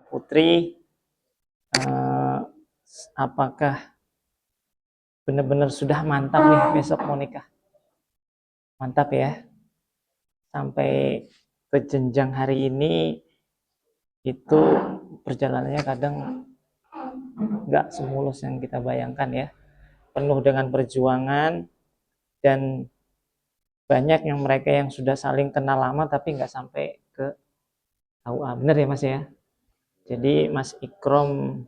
Putri, apakah benar-benar sudah mantap nih besok mau nikah? Mantap ya, sampai ke jenjang hari ini itu perjalanannya kadang nggak semulus yang kita bayangkan ya, penuh dengan perjuangan dan banyak yang mereka yang sudah saling kenal lama tapi nggak sampai ke KUA, bener ya Mas ya? Jadi Mas Ikrom,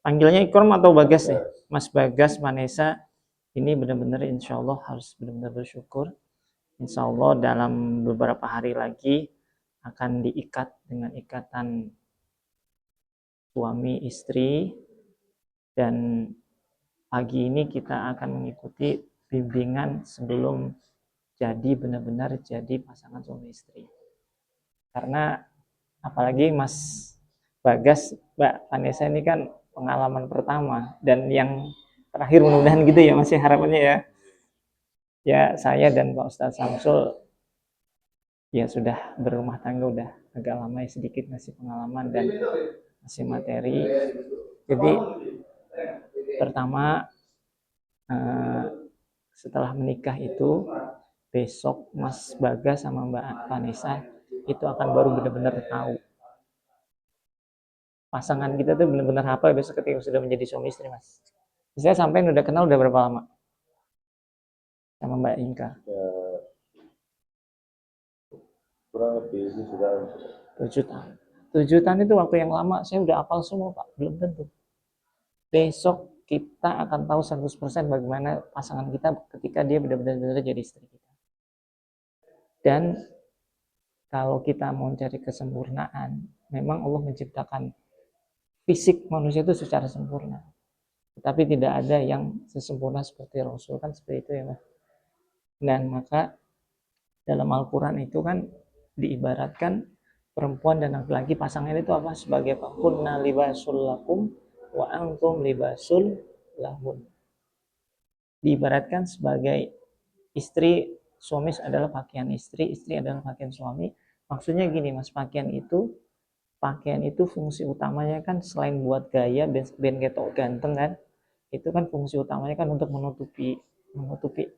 panggilnya Ikrom atau Bagas nih? Mas Bagas, Vanessa, ini benar-benar insya Allah harus benar-benar bersyukur. Insya Allah dalam beberapa hari lagi akan diikat dengan ikatan suami istri, dan pagi ini kita akan mengikuti bimbingan sebelum jadi benar-benar jadi pasangan suami istri. Karena apalagi Mas Bagas, Mbak Vanessa ini kan pengalaman pertama dan yang terakhir mudah-mudahan gitu ya Mas, harapannya ya. Ya saya dan Pak Ustadz Samsul ya sudah berumah tangga udah agak lama ya, sedikit ngasih pengalaman dan ngasih materi. Jadi pertama, setelah menikah itu besok Mas Bagas sama Mbak Vanessa itu akan baru benar-benar tahu pasangan kita tuh benar-benar apa besok ketika sudah menjadi suami istri Mas. Saya sampai udah kenal udah berapa lama sama Mbak Inka? Kurang lebih sudah 7 tahun. 7 tahun itu waktu yang lama, saya udah hafal semua Pak, belum tentu. Besok kita akan tahu 100% bagaimana pasangan kita ketika dia benar-benar jadi istri kita. Dan kalau kita mau cari kesempurnaan, memang Allah menciptakan fisik manusia itu secara sempurna. Tapi tidak ada yang sesempurna seperti Rasul, kan seperti itu ya Mas. Dan maka dalam Al-Quran itu kan diibaratkan perempuan dan laki-laki pasangan itu apa? Sebagai apa? Kunna libasul lakum wa antum libasul lahun. Diibaratkan sebagai istri, suami adalah pakaian istri, istri adalah pakaian suami. Maksudnya gini Mas, pakaian itu fungsi utamanya kan selain buat gaya ben ketok ganteng kan, itu kan fungsi utamanya kan untuk menutupi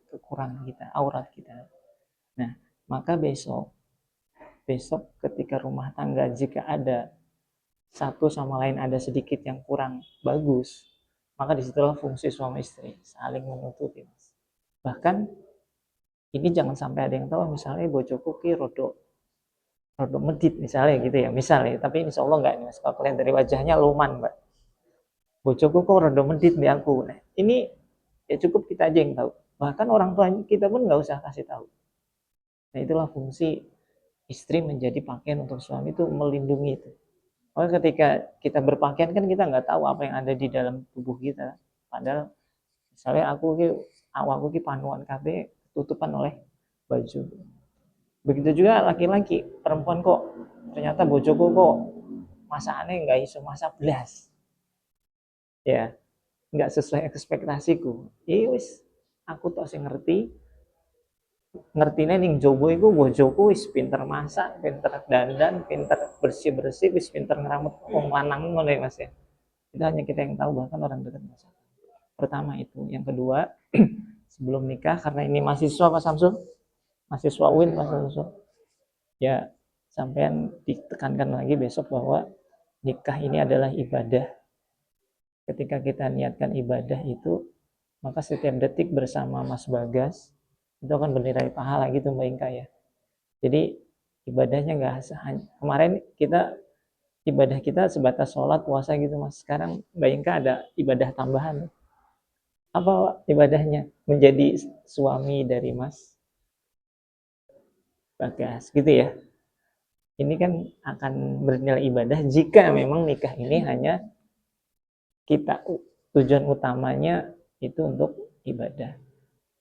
kekurangan kita, aurat kita. Nah, maka besok ketika rumah tangga jika ada satu sama lain ada sedikit yang kurang bagus, maka disitulah fungsi suami istri saling menutupi Mas. Bahkan ini jangan sampai ada yang tahu misalnya bojoku ki rodo medit misalnya gitu ya, misalnya, tapi insya Allah enggak nih Mas, kalau kalian dari wajahnya luman Mbak, bojoku kok rodo medit di aku. Nah ini ya cukup kita aja yang tahu, bahkan orang tua kita pun nggak usah kasih tahu. Nah itulah fungsi istri menjadi pakaian untuk suami, itu melindungi itu. Maka ketika kita berpakaian kan kita nggak tahu apa yang ada di dalam tubuh kita. Padahal misalnya awakku ki panuan KB tutupan oleh baju. Begitu juga laki-laki, perempuan kok ternyata bojoku kok masakannya nggak iso masak belas. Ya, nggak sesuai ekspektasiku. Ya wis, aku tok sing ngertine ning jowo iku bojoku wis pinter masak, pinter dandan, pinter bersih-bersih, wis pinter ngeramut wong lanang ngono ya Mas ya. Itu hanya kita yang tahu, bahkan orang dekat masak. Pertama itu. Yang kedua, sebelum nikah, karena ini mahasiswa Pak Samsul, mahasiswa UIN Pak Samsul, ya sampean ditekankan lagi besok bahwa nikah ini adalah ibadah. Ketika kita niatkan ibadah itu, maka setiap detik bersama Mas Bagas itu akan bernilai pahala gitu Mbak Inka ya. Jadi ibadahnya nggak hanya kemarin ibadah kita sebatas sholat puasa gitu Mas. Sekarang Mbak Inka ada ibadah tambahan. Apa ibadahnya? Menjadi suami dari Mas Bagas gitu ya. Ini kan akan bernilai ibadah jika memang nikah ini hanya kita tujuan utamanya itu untuk ibadah.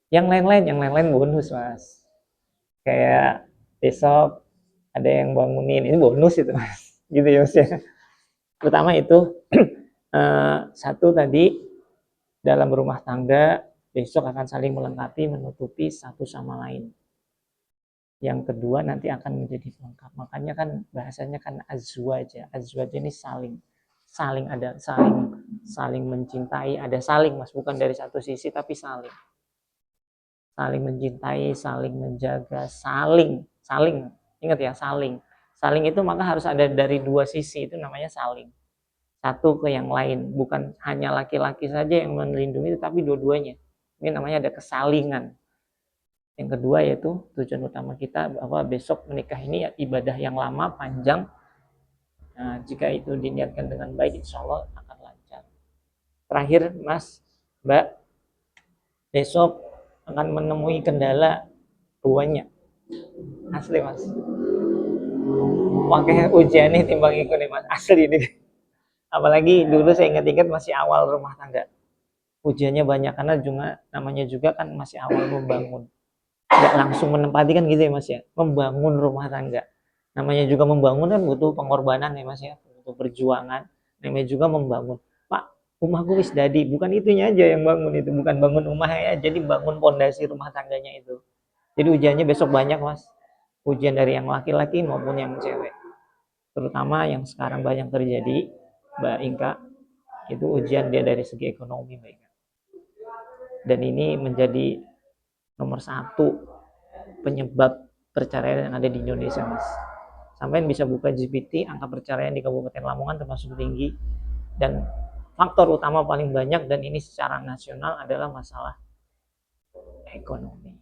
Yang lain bonus Mas. Kayak besok ada yang bangunin, ini bonus itu Mas. Gitu ya Mas ya. Pertama itu satu tadi, dalam rumah tangga besok akan saling melengkapi, menutupi satu sama lain. Yang kedua nanti akan menjadi pelengkap. Makanya kan bahasanya kan azwaj. Azwaj ini saling ada saling mencintai, ada saling Mas, bukan dari satu sisi tapi saling. Saling mencintai, saling menjaga, saling. Ingat ya, saling. Saling itu maka harus ada dari dua sisi, itu namanya saling. Satu ke yang lain, bukan hanya laki-laki saja yang melindungi, tapi dua-duanya. Ini namanya ada kesalingan. Yang kedua yaitu tujuan utama kita bahwa besok menikah ini ya ibadah yang lama, panjang. Nah, jika itu diniatkan dengan baik, insya Allah akan lancar. Terakhir, Mas, Mbak, besok akan menemui kendala banyak. Asli, Mas. Pakai ujian nih timbang ikut nih, Mas. Asli ini. Apalagi dulu saya ingat-ingat masih awal rumah tangga. Ujiannya banyak karena juga namanya juga kan masih awal membangun. Nggak langsung menempati kan gitu ya Mas ya, membangun rumah tangga. Namanya juga membangun kan butuh pengorbanan ya Mas ya, butuh perjuangan. Namanya juga membangun. Pak, rumahku wis dadi, bukan itunya aja yang bangun itu, bukan bangun rumahnya ya, jadi bangun pondasi rumah tangganya itu. Jadi ujiannya besok banyak Mas. Ujian dari yang laki-laki maupun yang cewek. Terutama yang sekarang banyak terjadi, Mbak Inka, itu ujian dia dari segi ekonomi Mbak Inka. Dan ini menjadi nomor satu penyebab perceraian yang ada di Indonesia Mas. Sampai bisa buka GPT, angka perceraian di Kabupaten Lamongan termasuk tinggi, dan faktor utama paling banyak dan ini secara nasional adalah masalah ekonomi.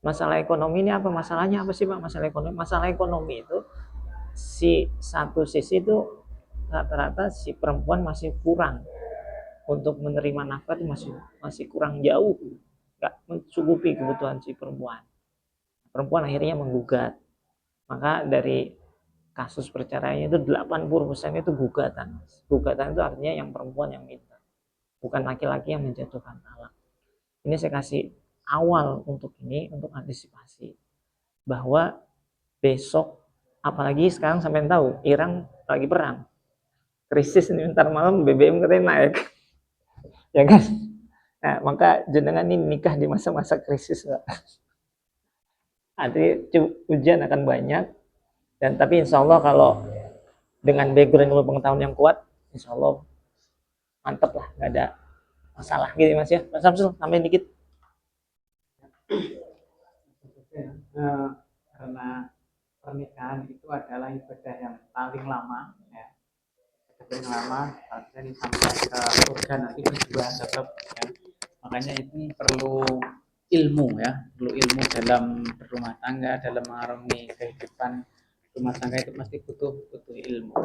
Masalah ekonomi ini apa? Masalahnya apa sih Pak? Masalah ekonomi itu si satu sisi itu rata-rata si perempuan masih kurang untuk menerima nafkah, itu masih kurang jauh, nggak mencukupi kebutuhan si perempuan. Perempuan akhirnya menggugat. Maka dari kasus perceraiannya itu 80% itu gugatan. Gugatan itu artinya yang perempuan yang minta, bukan laki-laki yang menjatuhkan talak. Ini saya kasih awal untuk ini, untuk antisipasi bahwa besok, apalagi sekarang sampai tahu Iran lagi perang, krisis ini, ntar malam BBM katanya naik. Ya kan. Nah, maka jenengan ini nikah di masa-masa krisis Pak. Artinya ujian akan banyak, dan tapi insya Allah kalau dengan background ilmu pengetahuan yang kuat, insya Allah mantep lah, nggak ada masalah gitu Mas ya. Mas Samsul, tambahin dikit. Karena pernikahan itu adalah ibadah yang paling lama, ya, paling lama artinya sampai ke surga nanti berdua tetap, ya. Makanya ini perlu ilmu, ya, perlu ilmu dalam berumah tangga, dalam mengarungi kehidupan rumah tangga itu pasti butuh ilmu.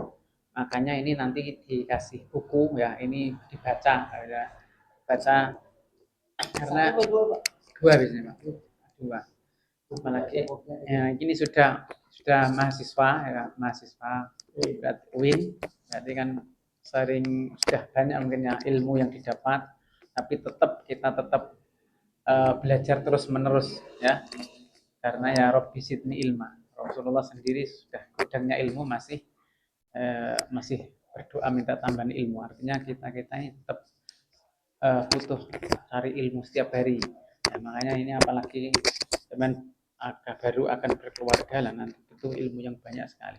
Makanya ini nanti dikasih buku, ya, ini dibaca, ya, baca karena dua biasanya Pak, dua. Apalagi ya, ini sudah mahasiswa, ya, mahasiswa UIN, berarti kan sering sudah banyak mungkin ya ilmu yang didapat, tapi kita tetap belajar terus menerus, ya, karena ya Robbi zidni ilma, Rasulullah sendiri sudah gudangnya ilmu, masih berdoa minta tambahan ilmu, artinya kita ini tetap butuh cari ilmu setiap hari. Ya, makanya ini apalagi teman baru akan berkeluarga lah, nanti butuh ilmu yang banyak sekali.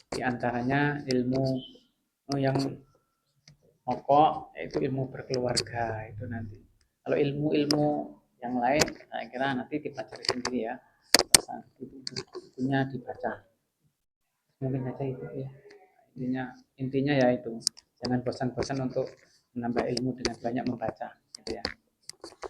Di antaranya ilmu yang pokok yaitu ilmu berkeluarga itu nanti. Kalau ilmu-ilmu yang lain saya kira nanti dipelajari sendiri, ya. Itu bukunya dibaca. Mungkin saja itu, ya. Intinya ya itu. Jangan bosan-bosan untuk menambah ilmu dengan banyak membaca, gitu ya.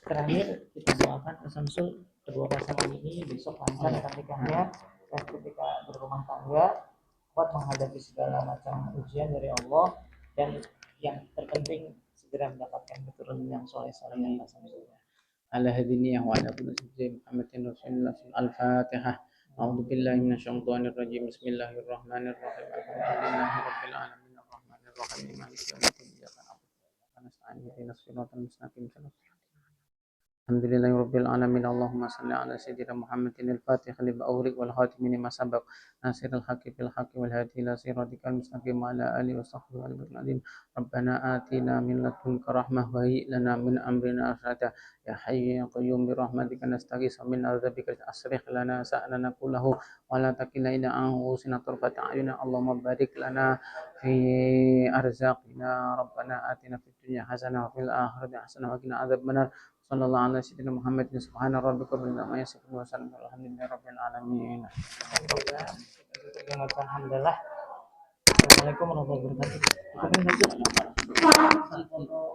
Terakhir kita doakan Mas Samsul kedua pasangan ini besok lancar pernikahannya, dan ketika berumah tangga kuat menghadapi segala macam ujian dari Allah, dan yang terpenting segera mendapatkan keturunan yang soleh-soleh ya Mas Samsul. على هذه النية وعلى كل سيدنا محمد رسول الله الفاتحة. أعوذ بالله من الشيطان الرجيم. بسم الله الرحمن الرحيم. الحمد لله رب العالمين الرحمن الرحيم مالك يوم الدين إياك نعبد وإياك نستعين اهدنا الصراط المستقيم الحمد لله رب العالمين اللهم صل على سيدنا محمد الفاتح لما أغلق والخاتم لما سبق ناصر الحق بالحق والهادي إلى صراطك المستقيم وعلى آله وصحبه أجمعين ربنا آتنا من لدنك رحمة وهيئ لنا من أمرنا رشدا يا حي يا قيوم برحمتك نستغيث من عذابك أصرخ لنا سألنا كله ولا تكلنا إلى أنفسنا طرفة أعين اللهم بارك لنا في أرزاقنا ربنا آتنا في الدنيا حسنة وفي الآخرة حسنة وقنا عذاب النار صلى الله على سيدنا محمد سبحان ربك رب العزة عما يصفون وسلام الحمد لله رب العالمين. Alhamdulillah. Assalamualaikum warahmatullahi wabarakatuh.